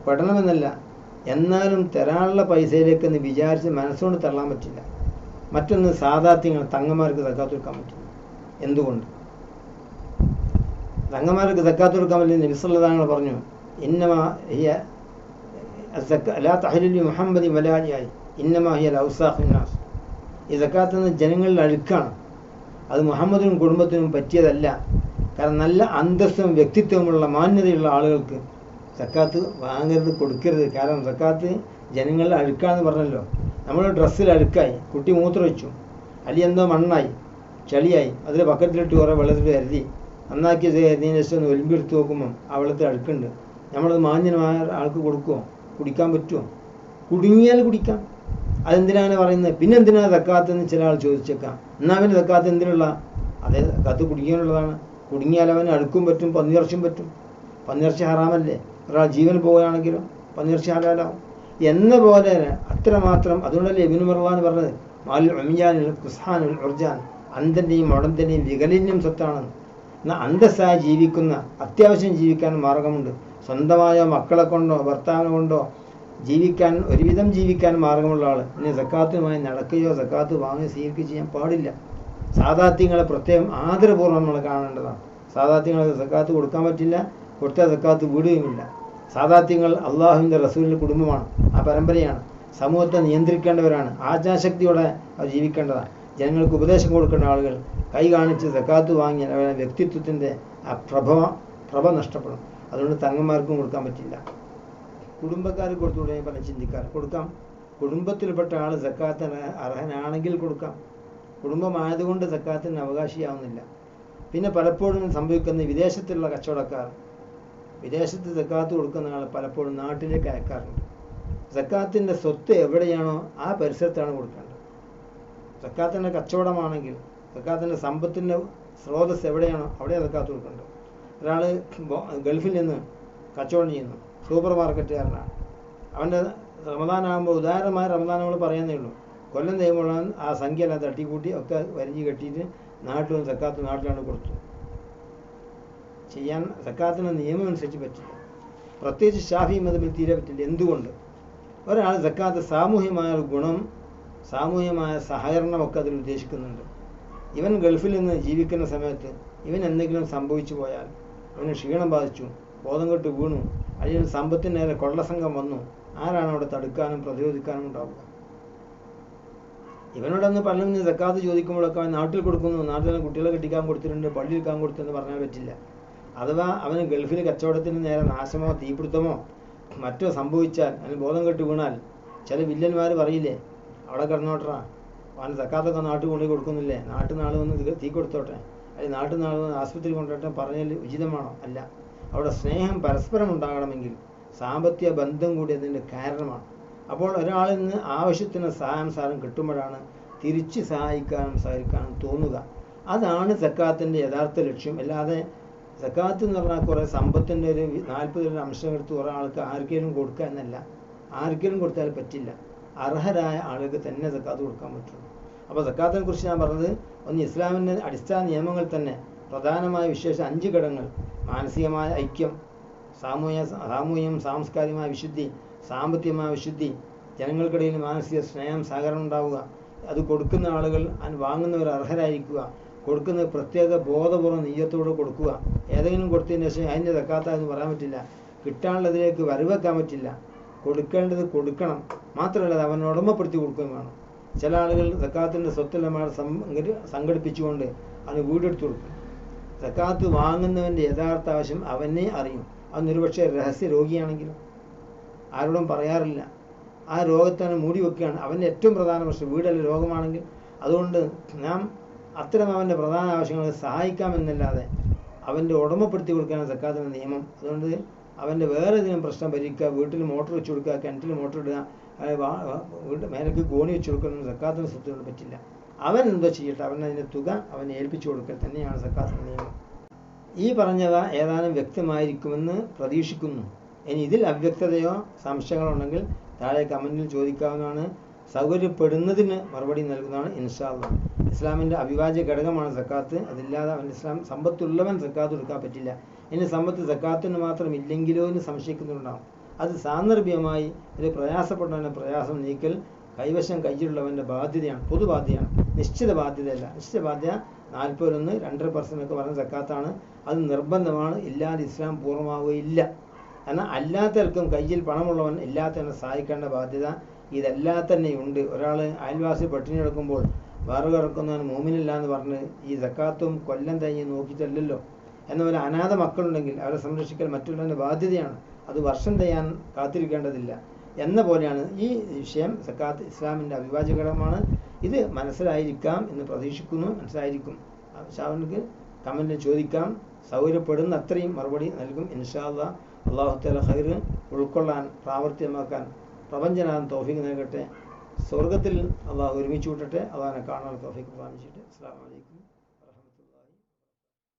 പെടണമെന്നല്ല. എന്നാലും തരാനുള്ള പൈസയിലേക്കെന്ന് വിചാരിച്ച് മനസ്സുകൊണ്ട് തള്ളാൻ പറ്റില്ല. മറ്റൊന്ന് സാദാത്യങ്ങൾ തങ്ങന്മാർക്ക് സക്കാത്ത് കൊടുക്കാൻ പറ്റില്ല. എന്തുകൊണ്ട്? തങ്ങന്മാർക്ക് സക്കാത്ത് കൊടുക്കാൻ പറ്റില്ല. നബി സല്ലല്ലാഹു അലൈഹി വസല്ലം പറഞ്ഞു, ഇന്നമാ ഹിയ ലാ തഹ്ലിലു മുഹമ്മദി വലാലിയായി ഇന്നമാ ഹിയ ലൗസാഖുൻ നാസ്. ഈ സക്കാത്ത് എന്ന ജനങ്ങളിൽ അഴുക്കാണ്, അത് മുഹമ്മദിനും കുടുംബത്തിനും പറ്റിയതല്ല. കാരണം നല്ല അന്തസ്സും വ്യക്തിത്വമുള്ള മാന്യതയുള്ള ആളുകൾക്ക് സക്കാത്ത് വാങ്ങരുത്, കൊടുക്കരുത്. കാരണം സക്കാത്ത് ജനങ്ങളുടെ അഴുക്കാന്ന് പറഞ്ഞല്ലോ. നമ്മൾ ഡ്രസ്സിൽ അഴുക്കായി, കുട്ടി മൂത്രമൊഴിച്ചു, അല്ലെങ്കിൽ എന്തോ മണ്ണായി ചളിയായി, അതിൽ ബക്കറ്റിലിട്ട് കുറേ വെള്ളത്തിൽ കരുതി നന്നാക്കി കരുതിയതിന് ശേഷം ഒന്ന് ഒലിമ്പെടുത്ത് നോക്കുമ്പം ആ വെള്ളത്തിൽ അഴുക്കുണ്ട്. നമ്മളത് മാന്യമായ ആൾക്ക് കൊടുക്കുമോ? കുടിക്കാൻ പറ്റുമോ? കുടുങ്ങിയാൽ കുടിക്കാം, അതെന്തിനാണ് പറയുന്നത്? പിന്നെ എന്തിനാണ് സക്കാത്ത് എന്ന് ചില ആൾ ചോദിച്ചേക്കാം. എന്നാൽ അവന് സക്കാത്ത് എന്തിനുള്ള? അതേ സക്കാത്ത് കുടിക്കാനുള്ളതാണ്. കുടുങ്ങിയാൽ അവന് അഴുക്കും പറ്റും, പന്നിയിറച്ചും പറ്റും. പന്നിയിറച്ചി ഹറാമല്ലേ? ഒരാൾ ജീവൻ പോവുകയാണെങ്കിലും പന്നിയിറച്ചി ഹലാലാവും എന്ന പോലെ അത്രമാത്രം. അതുകൊണ്ടല്ലേ ഇബ്നു മർവാൻ പറഞ്ഞത് മാൽ ഉമിയാനിൽ ഖുസ്ഹാനുൽ ഉർജാൻ, അന്ധൻ്റെയും മുടന്തൻ്റെയും വികലിന്യം സ്വത്താണ്. എന്നാൽ അന്തസ്സായി ജീവിക്കുന്ന, അത്യാവശ്യം ജീവിക്കാൻ മാർഗമുണ്ട്. സ്വന്തമായ മക്കളെ കൊണ്ടോ ഭർത്താവിനെ കൊണ്ടോ ജീവിക്കാൻ, ഒരുവിധം ജീവിക്കാൻ മാർഗമുള്ള ആൾ ഇനി സക്കാത്തുമായി നടക്കുകയോ സക്കാത്ത് വാങ്ങി സ്വീകരിക്കുകയോ ചെയ്യാൻ പാടില്ല. സാദാത്യങ്ങളെ പ്രത്യേകം ആദരപൂർവ്വം നമ്മൾ കാണേണ്ടതാണ്. സാദാത്യങ്ങളെ സക്കാത്ത് കൊടുക്കാൻ പറ്റില്ല, കൊടുത്താൽ സക്കാത്ത് വിടുകയുമില്ല. സാദാത്യങ്ങൾ അള്ളാഹുവിൻ്റെ റസൂലിൻ്റെ കുടുംബമാണ്, ആ പരമ്പരയാണ്. സമൂഹത്തെ നിയന്ത്രിക്കേണ്ടവരാണ്, ആജ്ഞാശക്തിയോടെ അവർ ജീവിക്കേണ്ടതാണ്. ജനങ്ങൾക്ക് ഉപദേശം കൊടുക്കേണ്ട ആളുകൾ കൈ കാണിച്ച് സക്കാത്ത് വാങ്ങിയാൽ അവരുടെ വ്യക്തിത്വത്തിൻ്റെ ആ പ്രഭ നഷ്ടപ്പെടും. അതുകൊണ്ട് തങ്ങന്മാർക്കും കൊടുക്കാൻ പറ്റില്ല. കുടുംബക്കാർക്ക് കൊടുത്തുകൂടെ പല ചിന്തിക്കാർ കൊടുക്കാം. കുടുംബത്തിൽപ്പെട്ട ആൾ സക്കാത്തിന് അർഹനാണെങ്കിൽ കൊടുക്കാം. കുടുംബമായതുകൊണ്ട് സക്കാത്തിന് അവകാശിയാവുന്നില്ല. പിന്നെ പലപ്പോഴും സംഭവിക്കുന്ന വിദേശത്തുള്ള കച്ചവടക്കാർ, വിദേശത്ത് സക്കാത്ത് കൊടുക്കുന്ന ആൾ പലപ്പോഴും നാട്ടിലേക്ക് അയക്കാറുണ്ട്. സക്കാത്തിൻ്റെ സ്വത്ത് എവിടെയാണോ ആ പരിസരത്താണ് കൊടുക്കേണ്ടത്. സക്കാത്തിൻ്റെ കച്ചവടമാണെങ്കിൽ സക്കാത്തിൻ്റെ സമ്പത്തിൻ്റെ സ്രോതസ് എവിടെയാണോ അവിടെ സക്കാത്ത് കൊടുക്കേണ്ടത്. ഒരാൾ ഗൾഫിൽ നിന്ന് കച്ചവടം ചെയ്യുന്നു, സൂപ്പർ മാർക്കറ്റുകാരനാണ്. അവൻ്റെ റമദാനാകുമ്പോൾ ഉദാരമായ റമദാൻ നമ്മൾ പറയുന്നേ ഉള്ളൂ. കൊല്ലം കഴിയുമ്പോഴാണ് ആ സംഖ്യ എല്ലാം തട്ടിക്കൂട്ടി ഒക്കെ വരിഞ്ഞ് കെട്ടിയിട്ട് നാട്ടിൽ സക്കാത്ത് നാട്ടിലാണ് കൊടുത്തു. ചെയ്യാൻ സക്കാത്തിന് നിയമം അനുസരിച്ച് പറ്റില്ല. പ്രത്യേകിച്ച് ഷാഫി മദ്ഹബിൽ തീരെ പറ്റില്ല. എന്തുകൊണ്ട്? ഒരാൾ സക്കാത്ത് സാമൂഹ്യമായ ഗുണം, സാമൂഹ്യമായ സഹകരണമൊക്കെ അതിൽ ഉദ്ദേശിക്കുന്നുണ്ട്. ഇവൻ ഗൾഫിൽ നിന്ന് ജീവിക്കുന്ന സമയത്ത് ഇവൻ എന്തെങ്കിലും സംഭവിച്ചു പോയാൽ, അവന് ക്ഷീണം ബാധിച്ചു, ബോധം കെട്ട് വീണു, അല്ലെങ്കിൽ സമ്പത്തിന് നേരെ കൊള്ളസംഘം വന്നു, ആരാണ് അവിടെ തടുക്കാനും പ്രതിരോധിക്കാനും ഉണ്ടാവുക? ഇവനോടൊന്ന് പള്ളിയിൽ സക്കാത്ത് ചോദിക്കുമ്പോഴൊക്കെ അവൻ നാട്ടിൽ കൊടുക്കുന്നു, നാട്ടിൽ കുട്ടികളെ കെട്ടിക്കാൻ കൊടുത്തിട്ടുണ്ട്, പള്ളി എടുക്കാൻ കൊടുത്തെന്ന് പറഞ്ഞാൽ പറ്റില്ല. അഥവാ അവന് ഗൾഫിൽ കച്ചവടത്തിന് നേരെ നാശമോ തീപിടുത്തമോ മറ്റോ സംഭവിച്ചാൽ, അതിന് ബോധം കെട്ട് വീണാൽ, ചില വില്ലന്മാർ പറയില്ലേ അവിടെ കിടന്നോട്ടറാ, അവൻ സക്കാത്തൊക്കെ നാട്ടിൽ കൊണ്ടുപോയി കൊടുക്കുന്നില്ലേ, നാട്ടിൽ നാൾ വന്ന് തീ കൊടുത്തോട്ടെ, അല്ലെങ്കിൽ നാട്ടിൽ നാൾ വന്ന് ആശുപത്രി കൊണ്ടുപോട്ടെ പറഞ്ഞാൽ ഉചിതമാണോ? അല്ല. അവിടെ സ്നേഹം പരസ്പരം ഉണ്ടാകണമെങ്കിൽ സാമ്പത്തിക ബന്ധം കൂടി അതിൻ്റെ കാരണമാണ്. അപ്പോൾ ഒരാളിൽ നിന്ന് ആവശ്യത്തിന് സഹായം കിട്ടുമ്പോഴാണ് തിരിച്ച് സഹായിക്കാനും തോന്നുക. അതാണ് സക്കാത്തിൻ്റെ യഥാർത്ഥ ലക്ഷ്യം. അല്ലാതെ സക്കാത്ത് എന്ന് പറഞ്ഞാൽ കുറേ സമ്പത്തിൻ്റെ ഒരു 40 അംശം എടുത്ത് ഒരാൾക്ക് ആർക്കെങ്കിലും കൊടുക്കുക എന്നല്ല. ആർക്കെങ്കിലും കൊടുത്താൽ പറ്റില്ല. അർഹരായ ആളുകൾക്ക് തന്നെ സക്കാത്ത് കൊടുക്കാൻ പറ്റുള്ളൂ. അപ്പോൾ സക്കാത്തിനെ കുറിച്ച് ഞാൻ പറഞ്ഞത്, ഒന്ന് ഇസ്ലാമിൻ്റെ അടിസ്ഥാന നിയമങ്ങൾ തന്നെ പ്രധാനമായ വിശേഷ 5 ഘടകങ്ങൾ: മാനസികമായ ഐക്യം, സാമൂഹികം സാംസ്കാരികമായ വിശുദ്ധി, സാമ്പത്തികമായ വിശുദ്ധി, ജനങ്ങൾക്കിടയിൽ മാനസിക സ്നേഹം സഹകരണം ഉണ്ടാവുക, അത് കൊടുക്കുന്ന ആളുകൾ വാങ്ങുന്നവർ അർഹരായിരിക്കുക, കൊടുക്കുന്നത് പ്രത്യേക ബോധപൂർവ്വം നീയത്തോടെ കൊടുക്കുക. ഏതെങ്കിലും കൊടുത്തതിന് ശേഷം അതിൻ്റെ സക്കാത്തായെന്ന് പറയാൻ പറ്റില്ല. കിട്ടാനുള്ളതിലേക്ക് വരവെക്കാൻ പറ്റില്ല. കൊടുക്കേണ്ടത് കൊടുക്കണം. മാത്രമല്ല അത് അവനെ ഉടമപ്പെടുത്തി കൊടുക്കുകയും വേണം. ചില ആളുകൾ സക്കാത്തിൻ്റെ സ്വത്തെല്ലാം സംഘടിപ്പിച്ചുകൊണ്ട് അവന് വീടെടുത്ത് കൊടുക്കും. സക്കാത്ത് വാങ്ങുന്നവൻ്റെ യഥാർത്ഥ ആവശ്യം അവനെ അറിയും. അവനൊരുപക്ഷെ രഹസ്യ രോഗിയാണെങ്കിലും ആരോടും പറയാറില്ല. ആ രോഗത്തിനെ മൂടി വെക്കുകയാണ്. അവൻ്റെ ഏറ്റവും പ്രധാന പ്രശ്നം വീടല്ല രോഗമാണെങ്കിൽ. അതുകൊണ്ട് നാം അത്തരം അവൻ്റെ പ്രധാന ആവശ്യങ്ങളെ സഹായിക്കാമെന്നല്ലാതെ അവൻ്റെ ഉടമപ്പെടുത്തി കൊടുക്കുകയാണ് സക്കാത്തിൻ്റെ നിയമം. അതുകൊണ്ട് അവൻ്റെ വേറെ ഏതെങ്കിലും പ്രശ്നം പരിഹരിക്കുക, വീട്ടിൽ മോട്ടർ വെച്ച് കൊടുക്കുക, കിണറ്റിൽ മോട്ടർ ഇടുക, വീട്ടിൽ മേലേക്ക് ഗോണി വെച്ച് കൊടുക്കുന്ന സക്കാത്തിന് സ്വത്തുകൊണ്ട് പറ്റില്ല. അവൻ എന്തോ ചെയ്യട്ടെ, അവനതിൻ്റെ തുക അവനെ ഏൽപ്പിച്ചു കൊടുക്കൽ തന്നെയാണ് സക്കാത്തിൻ്റെ നിയമം. ഈ പറഞ്ഞവ ഏതാനും വ്യക്തമായിരിക്കുമെന്ന് പ്രതീക്ഷിക്കുന്നു. ഇനി ഇതിൽ അവ്യക്തതയോ സംശയങ്ങളോ ഉണ്ടെങ്കിൽ താഴെ കമൻറ്റിൽ ചോദിക്കാവുന്നതാണ്. സൗകര്യപ്പെടുന്നതിന് മറുപടി നൽകുന്നതാണ് ഇൻഷാ അല്ലാഹ്. ഇസ്ലാമിൻ്റെ അവിഭാജ്യ ഘടകമാണ് സക്കാത്ത്. അതില്ലാതെ അവൻ സമ്പത്തുള്ളവൻ സക്കാത്ത് കൊടുക്കാൻ പറ്റില്ല. ഇനി സമ്പത്ത് സക്കാത്തിന് മാത്രം ഇല്ലെങ്കിലോ എന്ന് സംശയിക്കുന്നുണ്ടാവും. അത് സാന്ദർഭികമായി ഒരു പ്രയാസപ്പെട്ടവൻ്റെ പ്രയാസം നീക്കൽ കൈവശമുള്ളവൻ്റെ ബാധ്യതയാണ്, പൊതുബാധ്യതയാണ്, നിശ്ചിത ബാധ്യതയല്ല. നിശ്ചിത ബാധ്യത 41 2% ഒക്കെ പറഞ്ഞ സക്കാത്താണ്. അത് നിർബന്ധമാണ്. ഇല്ലാതെ ഇസ്ലാം പൂർണ്ണമാവുകയില്ല. എന്നാൽ അല്ലാത്തവർക്കും കയ്യിൽ പണമുള്ളവൻ ഇല്ലാത്തവനെ സഹായിക്കേണ്ട ബാധ്യത ഇതെല്ലാം തന്നെയുണ്ട്. ഒരാൾ അയൽവാസി പട്ടിണി കിടക്കുമ്പോൾ വേറെ കിടക്കുന്നവൻ മോമിനില്ല എന്ന് പറഞ്ഞ് ഈ സക്കാത്തും കൊല്ലം തേങ്ങി നോക്കിയിട്ടല്ലല്ലോ. എന്നപോലെ അനാഥ മക്കളുണ്ടെങ്കിൽ അവരെ സംരക്ഷിക്കൽ മറ്റുള്ളവൻ്റെ ബാധ്യതയാണ്. അത് വർഷം ചെയ്യാൻ കാത്തിരിക്കേണ്ടതില്ല എന്ന പോലെയാണ് ഈ വിഷയം. സക്കാത്ത് ഇസ്ലാമിൻ്റെ അവിഭാജ്യ ഘടകമാണ്. ഇത് മനസ്സിലായിരിക്കാം എന്ന് പ്രതീക്ഷിക്കുന്നു. മനസ്സിലായിരിക്കും. ഷാവർക്ക് കമൻറ്റിൽ ചോദിക്കാം. സൗകര്യപ്പെടുന്ന അത്രയും മറുപടി നൽകും ഇൻഷാ അല്ലാഹ്. അല്ലാഹു തആല ഖൈർ ഉൾക്കൊള്ളാൻ പ്രാവർത്തികമാക്കാൻ പ്രപഞ്ചനാഥൻ തൗഫീഖ് നൽകട്ടെ. സ്വർഗത്തിൽ അള്ളാഹു ഒരുമിച്ച് വിട്ടട്ടെ. അള്ളാഹിനെ കാണാൻ തൗഫീഖ് പ്രദാനം ചെയ്യട്ടെ. അസ്സലാമു അലൈക്കും.